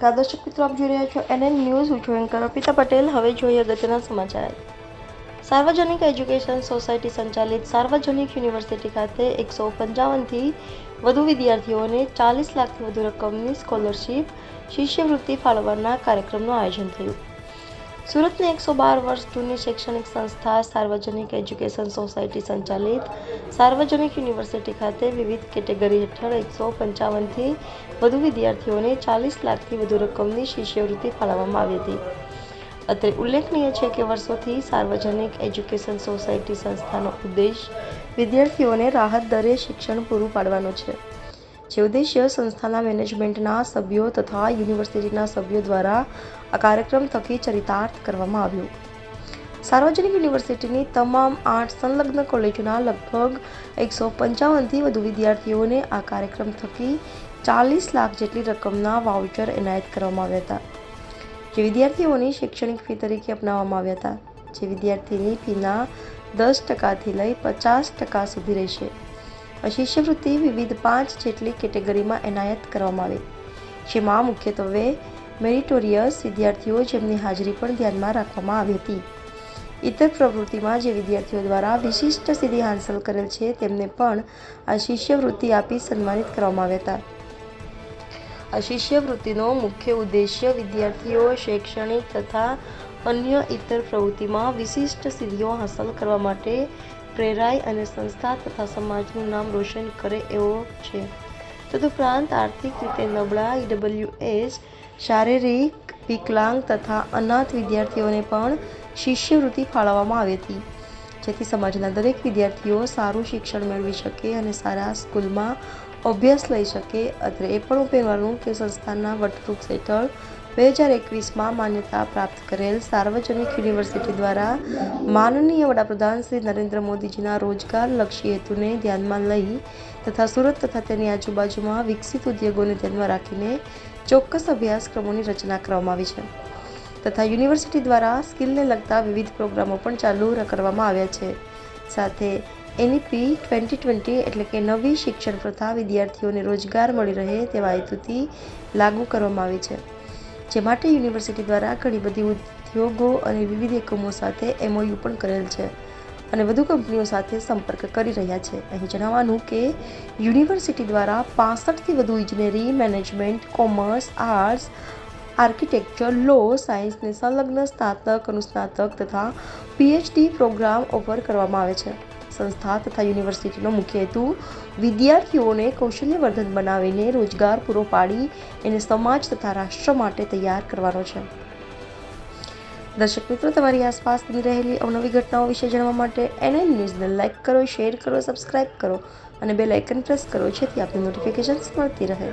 નમસ્કાર દર્શક મિત્રો, આપ જોઈ રહ્યા છો NN ન્યૂઝ. હું છું એન્કર અર્પિતા પટેલ. હવે જોઈએ અગત્યના સમાચાર. સાર્વજનિક એજ્યુકેશન સોસાયટી સંચાલિત સાર્વજનિક યુનિવર્સિટી ખાતે 155થી વધુ વિદ્યાર્થીઓને 40 લાખથી વધુ રકમની સ્કોલરશીપ શિષ્યવૃત્તિ ફાળવવાના કાર્યક્રમનું આયોજન થયું. સુરતની 112 વર્ષ જૂની શૈક્ષણિક સંસ્થા સાર્વજનિક એજ્યુકેશન સોસાયટી સંચાલિત સાર્વજનિક યુનિવર્સિટી ખાતે વિવિધ કેટેગરી હેઠળ 155થી વધુ વિદ્યાર્થીઓને 40 લાખથી વધુ રકમની શિષ્યવૃત્તિ ફાળવવામાં આવી હતી. અત્રે ઉલ્લેખનીય છે કે વર્ષોથી સાર્વજનિક એજ્યુકેશન સોસાયટી સંસ્થાનો ઉદ્દેશ વિદ્યાર્થીઓને રાહત દરે શિક્ષણ પૂરું પાડવાનો છે, જે ઉદ્દેશ્ય સંસ્થાના મેનેજમેન્ટના સભ્યો તથા યુનિવર્સિટીના સભ્યો દ્વારા આ કાર્યક્રમ થકી ચરિતાર્થ કરવામાં આવ્યું. સાર્વજનિક યુનિવર્સિટીની તમામ 8 સંલગ્ન કોલેજોના લગભગ 155થી વધુ વિદ્યાર્થીઓને આ કાર્યક્રમ થકી 40 લાખ જેટલી રકમના વાઉચર એનાયત કરવામાં આવ્યા હતા, જે વિદ્યાર્થીઓની શૈક્ષણિક ફી તરીકે અપનાવવામાં આવ્યા હતા, જે વિદ્યાર્થીની ફીના 10%થી લઈ 50% સુધી રહેશે. આ શિષ્યવૃત્તિ વિવિધ 5 જેટલી કેટેગરીમાં એનાયત કરવામાં આવી, જેમાં મુખ્યત્વે મેરિટોરિયસ વિદ્યાર્થીઓ જેમની હાજરી પણ ધ્યાનમાં રાખવામાં આવી હતી. ઇતર પ્રવૃત્તિમાં જે વિદ્યાર્થીઓ દ્વારા વિશિષ્ટ સિદ્ધિ હાંસલ કરેલ છે તેમને પણ આ શિષ્યવૃત્તિ આપી સન્માનિત કરવામાં આવ્યા હતા. આ શિષ્યવૃત્તિનો મુખ્ય ઉદ્દેશ્ય વિદ્યાર્થીઓ શૈક્ષણિક તથા અન્ય ઇતર પ્રવૃત્તિમાં વિશિષ્ટ સિદ્ધિઓ હાંસલ કરવા માટે પ્રેરાય અને સંસ્થા તથા સમાજનું નામ રોશન કરે એવો છે. તદુપરાંત આર્થિક રીતે નબળા, EWS, શારીરિક વિકલાંગ તથા અનાથ વિદ્યાર્થીઓને પણ શિષ્યવૃત્તિ ફાળવવામાં આવી હતી, જેથી સમાજના દરેક વિદ્યાર્થીઓ સારું શિક્ષણ મેળવી શકે અને સારા સ્કૂલમાં અભ્યાસ લઈ શકે. અત્રે એ પણ ઉમેરવાનું કે સંસ્થાના વટવૃક્ષ હેઠળ 2021માં માન્યતા પ્રાપ્ત કરેલ સાર્વજનિક યુનિવર્સિટી દ્વારા માનનીય વડાપ્રધાન શ્રી નરેન્દ્ર મોદીજીના રોજગારલક્ષી હેતુને ધ્યાનમાં લઈ તથા સુરત તથા તેની આજુબાજુમાં વિકસિત ઉદ્યોગોને ધ્યાનમાં રાખીને ચોક્કસ અભ્યાસક્રમોની રચના કરવામાં આવી છે તથા યુનિવર્સિટી દ્વારા સ્કિલને લગતા વિવિધ પ્રોગ્રામો પણ ચાલુ કરવામાં આવ્યા છે. સાથે NEP 2020 એટલે કે નવી શિક્ષણ પ્રથા વિદ્યાર્થીઓને રોજગાર મળી રહે તેવા હેતુથી લાગુ કરવામાં આવી છે, જે માટે યુનિવર્સિટી દ્વારા ઘણી બધી ઉદ્યોગો અને વિવિધ એકમો સાથે MOU પણ કરેલ છે અને વધુ કંપનીઓ સાથે સંપર્ક કરી રહ્યા છે. અહીં જણાવવાનું કે યુનિવર્સિટી દ્વારા 65થી વધુ ઇજનેરી, મેનેજમેન્ટ, કોમર્સ, આર્ટ્સ, આર્કિટેક્ચર, લો, સાયન્સને સંલગ્ન સ્નાતક, અનુસ્નાતક તથા PhD પ્રોગ્રામ ઓફર કરવામાં આવે છે. સંસ્થા તથા યુનિવર્સિટીનો મુખ્ય હેતુ વિદ્યાર્થીઓને કૌશલ્યવર્ધન બનાવીને રોજગાર પૂરો પાડી એને સમાજ તથા રાષ્ટ્ર માટે તૈયાર કરવાનો છે. દર્શક મિત્રો, તમારી આસપાસ બની રહેલી અવનવી ઘટનાઓ વિશે જાણવા માટે NN ન્યૂઝને લાઇક કરો, શેર કરો, સબસ્ક્રાઇબ કરો અને બેલ આઇકન પ્રેસ કરો, જેથી આપની નોટિફિકેશન્સ મળતી રહે.